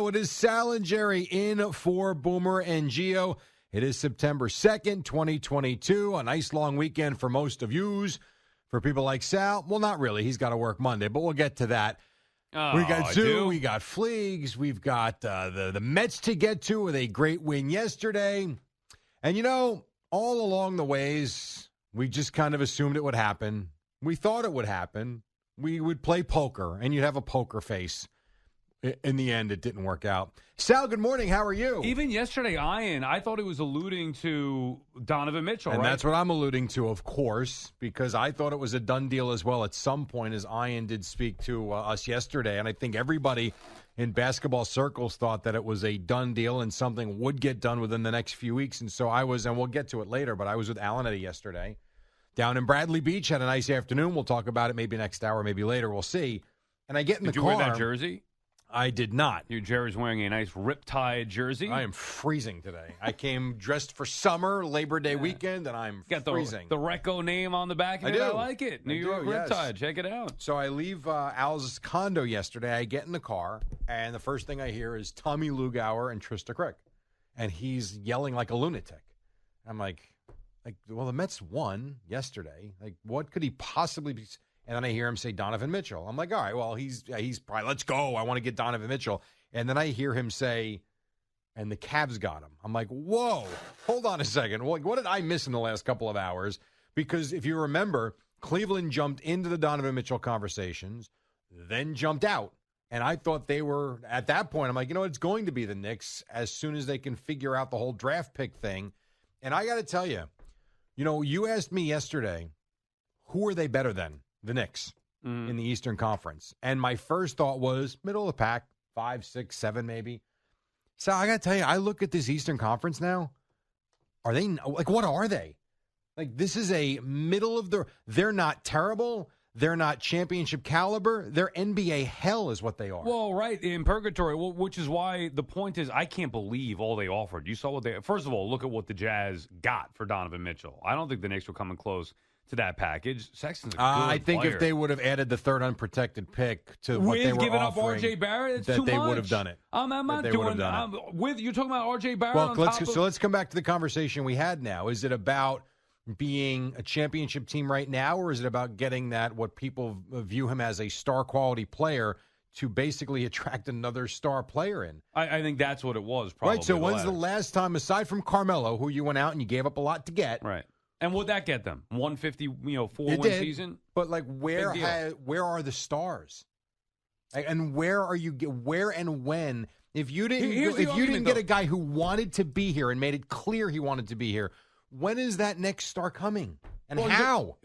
It is Sal and Jerry in for Boomer and Geo. It is September 2nd, 2022. A nice long weekend for most of yous. For people like Sal, well, not really. He's got to work Monday, but we'll get to that. We got Zoo, we got Fleegs, we've got the Mets to get to with a great win yesterday. And, all along the ways, we just kind of assumed it would happen. We thought it would happen. We would play poker, and you'd have a poker face. In the end, it didn't work out. Sal, good morning. How are you? Even yesterday, I thought he was alluding to Donovan Mitchell, and right? That's what I'm alluding to, of course, because I thought it was a done deal as well at some point, as Ian did speak to us yesterday. And I think everybody in basketball circles thought that it was a done deal and something would get done within the next few weeks. And so I was, and we'll get to it later, but I was with Alan Eddy yesterday down in Bradley Beach. Had a nice afternoon. We'll talk about it maybe next hour, maybe later. We'll see. And I get in the car. Did you wear that jersey? I did not. Jerry's wearing a nice rip-tide jersey. I am freezing today. I came dressed for summer, Labor Day weekend, and I'm freezing. The Recco name on the back of it. I like it. New York rip-tide. Check it out. So I leave Al's condo yesterday. I get in the car, and the first thing I hear is Tommy Lugauer and Trista Crick. And he's yelling like a lunatic. I'm like, well, the Mets won yesterday. Like, what could he possibly be? And then I hear him say Donovan Mitchell. I'm like, all right, well, he's probably, let's go. I want to get Donovan Mitchell. And then I hear him say, and the Cavs got him. I'm like, whoa, hold on a second. What did I miss in the last couple of hours? Because if you remember, Cleveland jumped into the Donovan Mitchell conversations, then jumped out. And I thought they were, at that point, I'm like, it's going to be the Knicks as soon as they can figure out the whole draft pick thing. And I got to tell you, you asked me yesterday, who are they better than? The Knicks in the Eastern Conference. And my first thought was middle of the pack, 5, 6, 7 maybe. So I got to tell you, I look at this Eastern Conference now. Are they, what are they? This is a middle of they're not terrible. They're not championship caliber. They're NBA hell is what they are. Well, right, in Purgatory, which is why the point is I can't believe all they offered. You saw what first of all, look at what the Jazz got for Donovan Mitchell. I don't think the Knicks were coming close to that package. Sexton's a good I think player. If they would have added the third unprotected pick to what they were giving offering, up R.J. Barrett, it's that too they much. would have done it. I'm not doing it. You're talking about R.J. Barrett well, on top of... So let's come back to the conversation we had now. Is it about being a championship team right now, or is it about getting what people view him as a star quality player to basically attract another star player in? I think that's what it was, probably. Right, so when's the last time, aside from Carmelo, who you went out and you gave up a lot to get... Right. And what'd that get them? 150, 4-win season? But, where are the stars? And where and when? If you didn't get a guy who wanted to be here and made it clear he wanted to be here, when is that next star coming? And how?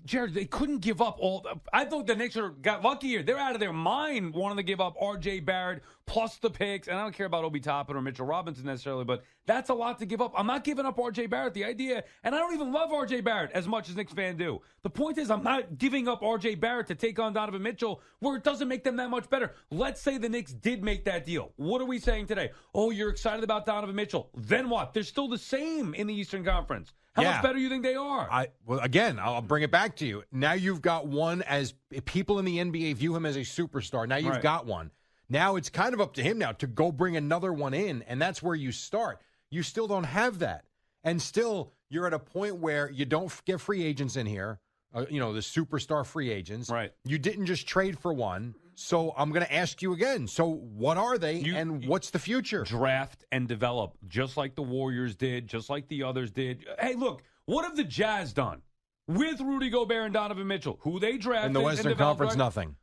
Jared, they couldn't give up all. I thought the Knicks got lucky here. They're out of their mind wanting to give up R.J. Barrett plus the picks. And I don't care about Obi Toppin or Mitchell Robinson necessarily, but that's a lot to give up. I'm not giving up R.J. Barrett. The idea, and I don't even love R.J. Barrett as much as Knicks fans do. The point is, I'm not giving up R.J. Barrett to take on Donovan Mitchell where it doesn't make them that much better. Let's say the Knicks did make that deal. What are we saying today? Oh, you're excited about Donovan Mitchell. Then what? They're still the same in the Eastern Conference. How much better do you think they are? Well, again, I'll bring it back to you. Now you've got one, as people in the NBA view him as a superstar. Now you've got one. Now it's kind of up to him now to go bring another one in, and that's where you start. You still don't have that. And still, you're at a point where you don't get free agents in here, the superstar free agents. Right. You didn't just trade for one. So I'm going to ask you again. So what are they, and what's the future? Draft and develop, just like the Warriors did, just like the others did. Hey, look, what have the Jazz done with Rudy Gobert and Donovan Mitchell, who they drafted? In the Western Conference, nothing.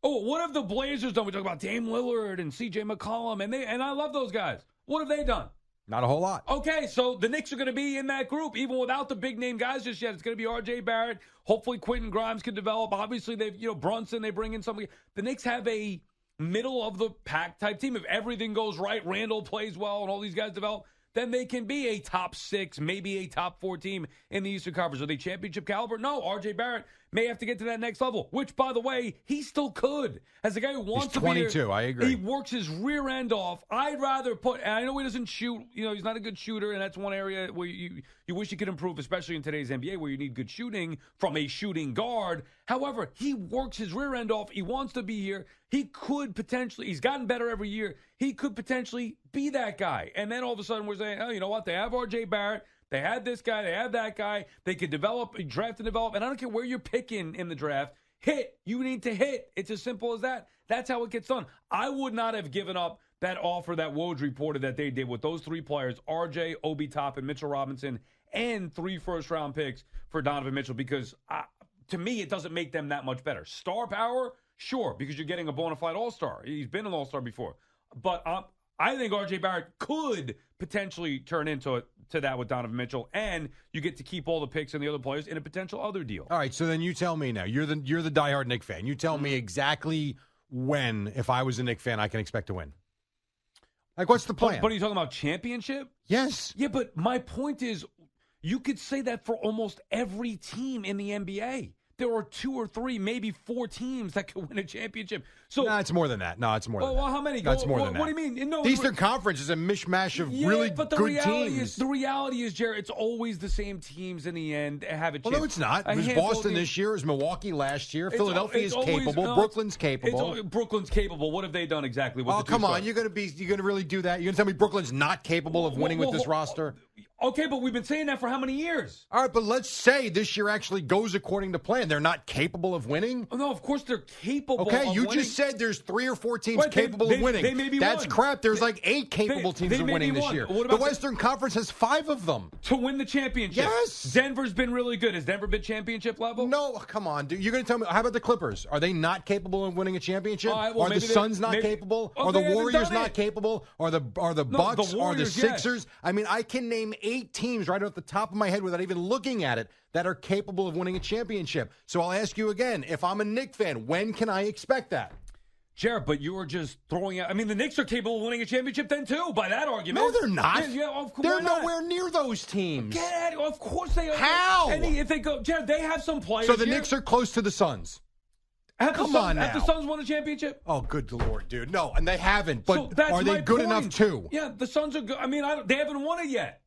Oh, what have the Blazers done? We talk about Dame Lillard and C.J. McCollum, and I love those guys. What have they done? Not a whole lot. Okay, so the Knicks are going to be in that group, even without the big-name guys just yet. It's going to be R.J. Barrett. Hopefully Quentin Grimes can develop. Obviously, they've Brunson, they bring in somebody. The Knicks have a middle-of-the-pack type team. If everything goes right, Randall plays well, and all these guys develop, then they can be a top 6, maybe a top 4 team in the Eastern Conference. Are they championship caliber? No, R.J. Barrett may have to get to that next level, which, by the way, he still could. As a guy who wants to be here, 22, I agree. He works his rear end off. I'd rather put, and I know he doesn't shoot, he's not a good shooter, and that's one area where you wish you could improve, especially in today's NBA where you need good shooting from a shooting guard. However, he works his rear end off. He wants to be here. He could potentially, he's gotten better every year. He could potentially be that guy. And then all of a sudden we're saying, oh, you know what? They have R.J. Barrett. They had this guy. They have that guy. They could draft and develop. And I don't care where you're picking in the draft. Hit. You need to hit. It's as simple as that. That's how it gets done. I would not have given up that offer that Woj reported that they did with those three players, RJ, Obi Toppin, Mitchell Robinson, and 3 first-round picks for Donovan Mitchell because, to me, it doesn't make them that much better. Star power, sure, because you're getting a bona fide all-star. He's been an all-star before. But I think R.J. Barrett could potentially turn into that with Donovan Mitchell, and you get to keep all the picks and the other players in a potential other deal. All right, so then you tell me now. You're the diehard Knicks fan. You tell me exactly when, if I was a Knicks fan, I can expect to win. Like, what's the plan? But are you talking about championship? Yes. Yeah, but my point is, you could say that for almost every team in the NBA. There are 2 or 3, maybe 4 teams that could win a championship. So no, it's more than that. No, it's more than that. Well, how many? That's more than that. What do you mean? No, the Eastern Conference is a mishmash of really but good teams. The reality is, Jared, it's always the same teams in the end that have a chance. Well, no, it's not. It was Boston this year. It was Milwaukee last year. Philadelphia is capable. No, Brooklyn's capable. Brooklyn's capable. What have they done exactly? Oh, come on. You're going to really do that? You're going to tell me Brooklyn's not capable of winning with this roster? Okay, but we've been saying that for how many years? All right, but let's say this year actually goes according to plan. They're not capable of winning? Oh, no, of course they're capable of winning. Okay, you just said there's 3 or 4 teams capable of winning. They may be That's one. crap. There's like 8 capable teams of winning this year. The Western Conference has 5 of them. To win the championship. Yes. Denver's been really good. Has Denver been championship level? No, come on, dude. You're going to tell me, how about the Clippers? Are they not capable of winning a championship? Right, well, are the Suns not capable? Are the Warriors not capable? Are the Bucks? Are the Sixers? Yes. I mean, I can name 8 teams right off the top of my head without even looking at it that are capable of winning a championship. So I'll ask you again, if I'm a Knicks fan, when can I expect that? Jared, but you were just throwing out. I mean, the Knicks are capable of winning a championship then, too, by that argument. No, they're not. They're not? Nowhere near those teams. Get out. Of course they are. How? And if they go, Jared, they have some players. So the Knicks are close to the Suns. Come on now. Have the Suns won a championship? Oh, good Lord, dude. No, and they haven't. But so are they good enough, too? Yeah, the Suns are good. I mean, they haven't won it yet.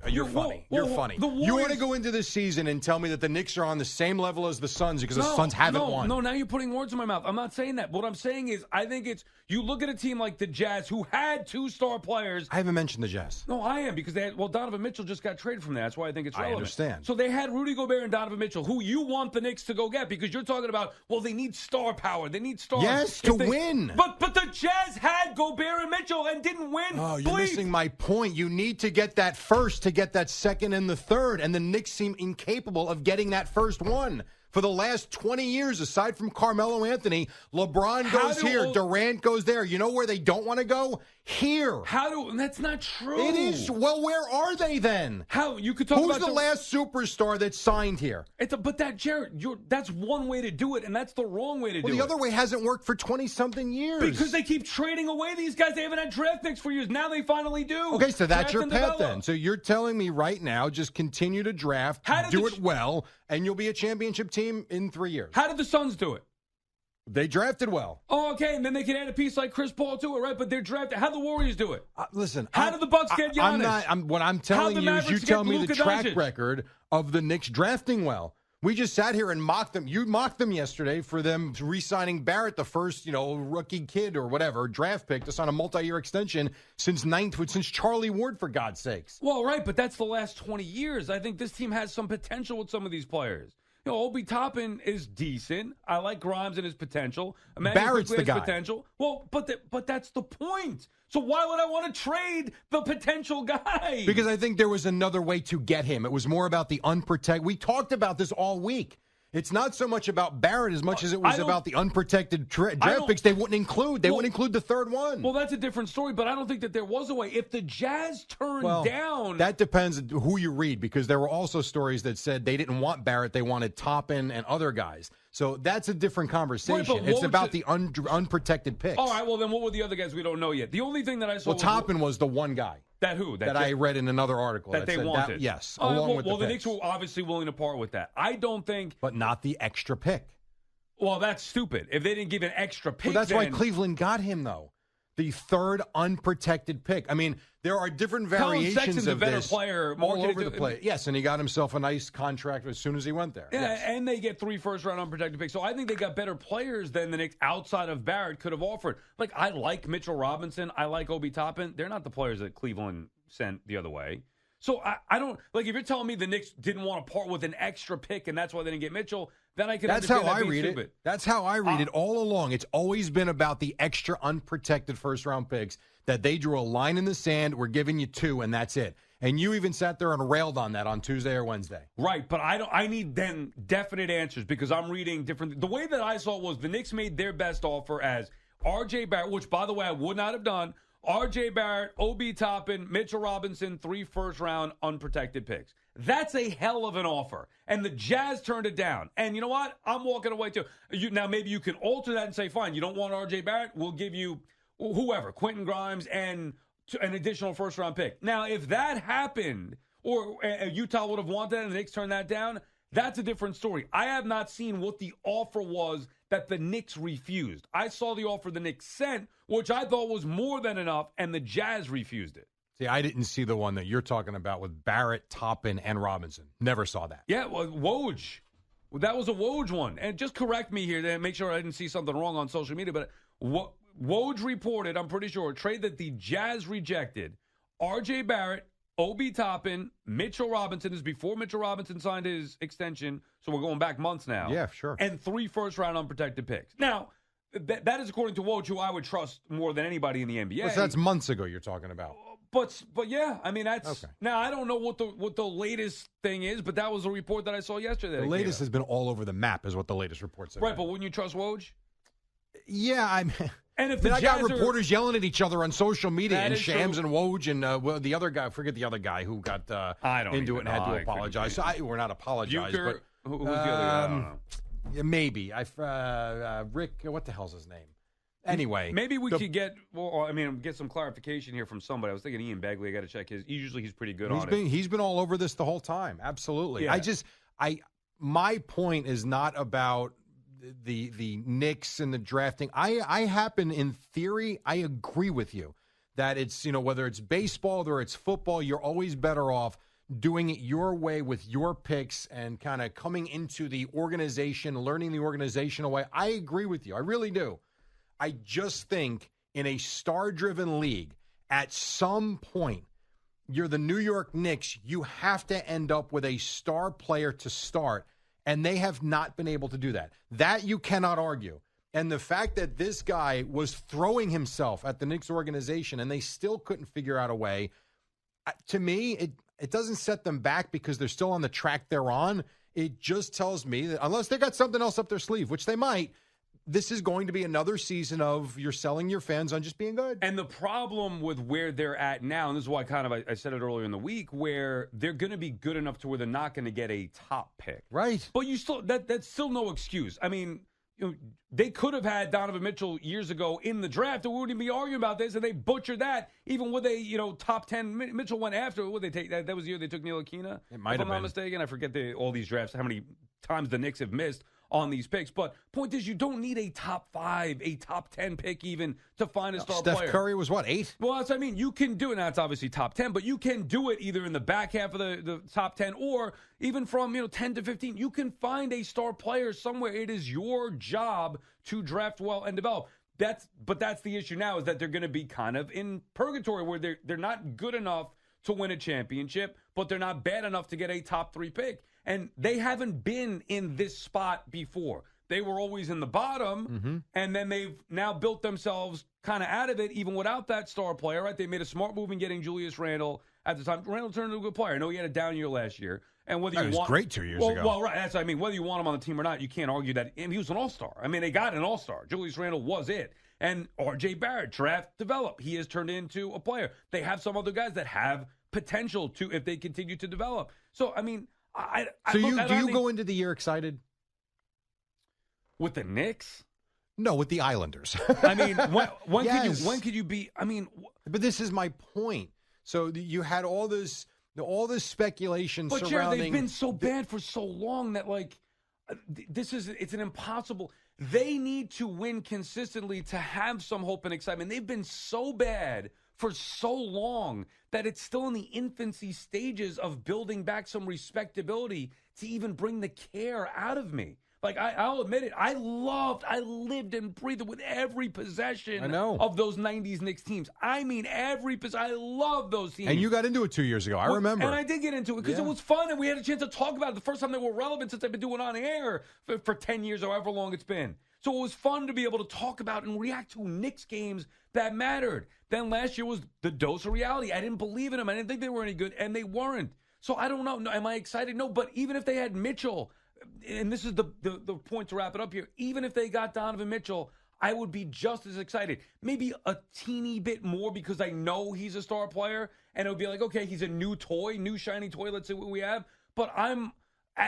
You're funny. You're funny. You want to go into this season and tell me that the Knicks are on the same level as the Suns because the Suns haven't won. No, now you're putting words in my mouth. I'm not saying that. What I'm saying is I think you look at a team like the Jazz who had 2-star players. I haven't mentioned the Jazz. No, I am because Donovan Mitchell just got traded from there. That's why I think it's relevant. I understand. So they had Rudy Gobert and Donovan Mitchell, who you want the Knicks to go get because you're talking about, well, they need star power. They need stars. Yes, to win. But the Jazz had Gobert and Mitchell and didn't win. Oh, you're missing my point. You need to get that first to get that second and the third, and the Knicks seem incapable of getting that first one. For the last 20 years, aside from Carmelo Anthony, LeBron goes here, Durant goes there. You know where they don't want to go? Here. That's not true. It is. Well, where are they then? How? You could talk Who's about the last superstar that signed here? But that, Jared, that's one way to do it, and that's the wrong way to do it. Well, the other way hasn't worked for 20-something years. Because they keep trading away these guys. They haven't had draft picks for years. Now they finally do. Okay, so that's your path then. So you're telling me right now, just continue to draft, do it well, and you'll be a championship team in 3 years. How did the Suns do it? They drafted well. Oh, okay, and then they can add a piece like Chris Paul to it, right? But they're drafted. How did the Warriors do it? Listen, how did the Bucks get Giannis? What I'm telling you is you tell me the track record of the Knicks drafting well. We just sat here and mocked them. You mocked them yesterday for them re-signing Barrett, the first, rookie kid or whatever, draft pick to sign a multi-year extension since Charlie Ward, for God's sakes. Well, right, but that's the last 20 years. I think this team has some potential with some of these players. Obi Toppin is decent. I like Grimes and his potential. Barrett's the guy. Potential. Well, but that's the point. So why would I want to trade the potential guy? Because I think there was another way to get him. It was more about the unprotected. We talked about this all week. It's not so much about Barrett as much as it was about the unprotected draft picks they wouldn't include. They wouldn't include the third one. Well, that's a different story, but I don't think that there was a way. If the Jazz turned down... That depends who you read, because there were also stories that said they didn't want Barrett. They wanted Toppin and other guys. So that's a different conversation. Right, it's about the unprotected picks. All right, well, then what were the other guys we don't know yet? The only thing that I saw Toppin was the one guy. That I read in another article. That they wanted. Yes, along with the Knicks were obviously willing to part with that. I don't think. But not the extra pick. Well, that's stupid. If they didn't give an extra pick, that's why Cleveland got him, though. The third unprotected pick. I mean, there are different variations of better this player, all over the place. Yes, and he got himself a nice contract as soon as he went there. Yeah, yes. And they get 3 first-round unprotected picks. So I think they got better players than the Knicks outside of Barrett could have offered. Like, I like Mitchell Robinson. I like Obi Toppin. They're not the players that Cleveland sent the other way. So I don't – like, if you're telling me the Knicks didn't want to part with an extra pick and that's why they didn't get Mitchell, then I can understand that being stupid. That's how I read it all along. It's always been about the extra unprotected first-round picks that they drew a line in the sand, we're giving you 2, and that's it. And you even sat there and railed on that on Tuesday or Wednesday. Right, but I need then definite answers because I'm reading different – the way that I saw it was the Knicks made their best offer as R.J. Barrett, which, by the way, I would not have done – R.J. Barrett, Obi Toppin, Mitchell Robinson, 3 first-round unprotected picks. That's a hell of an offer. And the Jazz turned it down. And you know what? I'm walking away, too. Now, maybe you can alter that and say, fine, you don't want R.J. Barrett? We'll give you whoever, Quentin Grimes, and an additional first-round pick. Now, if that happened, or Utah would have wanted that and the Knicks turned that down, that's a different story. I have not seen what the offer was that the Knicks refused. I saw the offer the Knicks sent, which I thought was more than enough, and the Jazz refused it. See, I didn't see the one that you're talking about with Barrett, Toppin, and Robinson. Never saw that. Yeah, well, Woj. That was a Woj one. And just correct me here to make sure I didn't see something wrong on social media, but Woj reported, I'm pretty sure, a trade that the Jazz rejected. R.J. Barrett, Obi Toppin, Mitchell Robinson is before Mitchell Robinson signed his extension, so we're going back months now. Yeah, sure. And 3 first-round unprotected picks. Now, that is according to Woj, who I would trust more than anybody in the NBA. So that's months ago you're talking about. But yeah, I mean that's okay. Now I don't know what the latest thing is, but that was a report that I saw yesterday. The latest has been all over the map, is what the latest report said. Right, but wouldn't you trust Woj? Yeah, And if I got reporters yelling at each other on social media, and Shams true. and Woj and the other guy, forget the other guy who got into it and had to apologize. So we're not apologized, Bucher, but who's the other guy? I don't know. Yeah, maybe Rick. What the hell's his name? Anyway, maybe we could get some clarification here from somebody. I was thinking Ian Begley. I got to check his. Usually he's pretty good on it. He's been all over this the whole time. Absolutely. Yeah. My point is not about the Knicks and the drafting. I happen, in theory, I agree with you that it's, whether it's baseball or it's football, you're always better off doing it your way with your picks and kind of coming into the organization, learning the organizational way. I agree with you. I really do. I just think in a star-driven league, at some point, you're the New York Knicks, you have to end up with a star player to start, and they have not been able to do that. That you cannot argue. And the fact that this guy was throwing himself at the Knicks organization and they still couldn't figure out a way, to me, it doesn't set them back because they're still on the track they're on. It just tells me that unless they got something else up their sleeve, which they might, this is going to be another season of you're selling your fans on just being good. And the problem with where they're at now, and this is why I said it earlier in the week, where they're going to be good enough to where they're not going to get a top pick. Right. But you still that's still no excuse. I mean, they could have had Donovan Mitchell years ago in the draft, and we wouldn't be arguing about this, and they butchered that. Even with a top 10, Mitchell went after. What they take? That was the year they took Ntilikina. It might have been. If I'm not mistaken. I forget all these drafts, how many times the Knicks have missed on these picks. But point is, you don't need a top 5, a top 10 pick even to find a star player. Steph Curry was what, 8? Well, that's what I mean. You can do it. Now, it's obviously top 10, but you can do it either in the back half of the top 10 or even from 10 to 15. You can find a star player somewhere. It is your job to draft well and develop. But that's the issue now, is that they're going to be kind of in purgatory where they're not good enough to win a championship, but they're not bad enough to get a top 3 pick. And they haven't been in this spot before. They were always in the bottom, and then they've now built themselves kind of out of it, even without that star player, right? They made a smart move in getting Julius Randle at the time. Randle turned into a good player. I know he had a down year last year. And whether he was great 2 years ago. Well, right. That's what I mean. Whether you want him on the team or not, you can't argue that. And he was an all-star. I mean, they got an all-star. Julius Randle was it. And R.J. Barrett, draft, develop. He has turned into a player. They have some other guys that have potential to, if they continue to develop. So, I mean, do you go into the year excited? With the Knicks? No, with the Islanders. I mean, when Yes. could you be? I mean, But this is my point. So you had all this speculation but surrounding. Jared, they've been so bad for so long that it's an impossible. They need to win consistently to have some hope and excitement. They've been so bad for so long that it's still in the infancy stages of building back some respectability to even bring the care out of me. Like, I'll admit it, I lived and breathed with every possession of those 90s Knicks teams. I mean, every possession. I love those teams. And you got into it 2 years ago. I remember. And I did get into it because it was fun, and we had a chance to talk about it. The first time they were relevant since I've been doing on air for 10 years or however long it's been. So it was fun to be able to talk about and react to Knicks games that mattered. Then last year was the dose of reality. I didn't believe in them. I didn't think they were any good, and they weren't. So I don't know. Am I excited? No, but even if they had Mitchell, and this is the point to wrap it up here, even if they got Donovan Mitchell, I would be just as excited. Maybe a teeny bit more because I know he's a star player, and it would be like, okay, he's a new toy, new shiny toy, let's see what we have. But I'm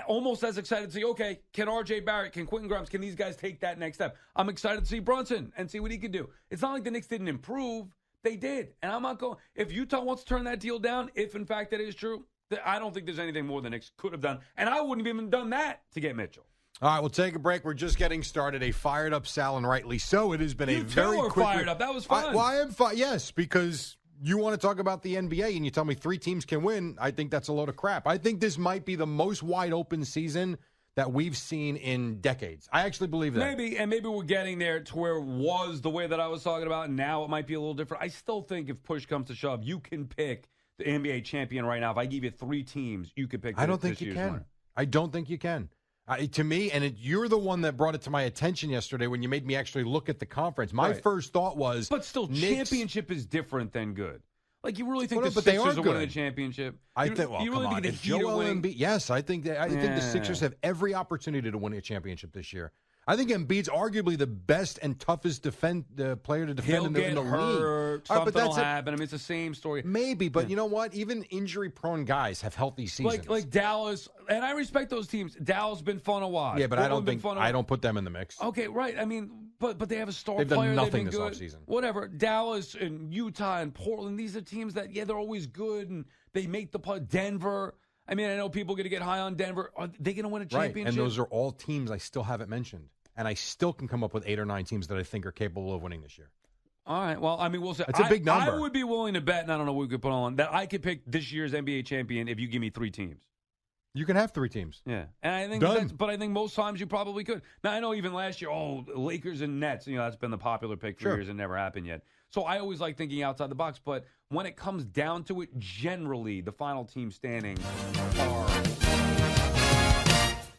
almost as excited to see, okay, can R.J. Barrett, can Quentin Grimes, can these guys take that next step? I'm excited to see Brunson and see what he can do. It's not like the Knicks didn't improve. They did. And I'm not going, if Utah wants to turn that deal down, if in fact that is true, I don't think there's anything more the Knicks could have done. And I wouldn't have even done that to get Mitchell. All right, we'll take a break. We're just getting started. A fired up Sal, and rightly so. It has been a very quick. Fired up. That was fun. I am fired. Yes, because you want to talk about the NBA and you tell me 3 teams can win. I think that's a load of crap. I think this might be the most wide open season that we've seen in decades. I actually believe that. Maybe we're getting there to where it was the way that I was talking about, and now it might be a little different. I still think if push comes to shove, you can pick the NBA champion right now. If I give you 3 teams, you could pick. I don't think you can. Winner. I don't think you can. To me, and you're the one that brought it to my attention yesterday when you made me actually look at the conference. My first thought was, but still, Knicks, championship is different than good. Like, you really think the Sixers are winning the championship? I think. Well, you really come on. Think If Joel Embiid, yes, I think the Sixers have every opportunity to win a championship this year. I think Embiid's arguably the best and toughest player to defend in the league. Something will happen. I mean, it's the same story. Maybe, but you know what? Even injury-prone guys have healthy seasons. Like Dallas, and I respect those teams. Dallas been fun to watch. Yeah, but I don't put them in the mix. Okay, right. I mean, but they have a star player. They've done nothing this offseason. Whatever. Dallas and Utah and Portland, these are teams that, they're always good, and they make the play. Denver. I mean, I know people are going to get high on Denver. Are they going to win a championship? Right, and those are all teams I still haven't mentioned. And I still can come up with 8 or 9 teams that I think are capable of winning this year. All right. Well, I mean, we'll see. It's a big number. I would be willing to bet, and I don't know what we could put on, that I could pick this year's NBA champion if you give me 3 teams. You can have 3 teams. Yeah. And I think but I think most times you probably could. Now, I know even last year, Lakers and Nets, that's been the popular pick for years and never happened yet. So I always like thinking outside the box. But when it comes down to it, generally the final team standing are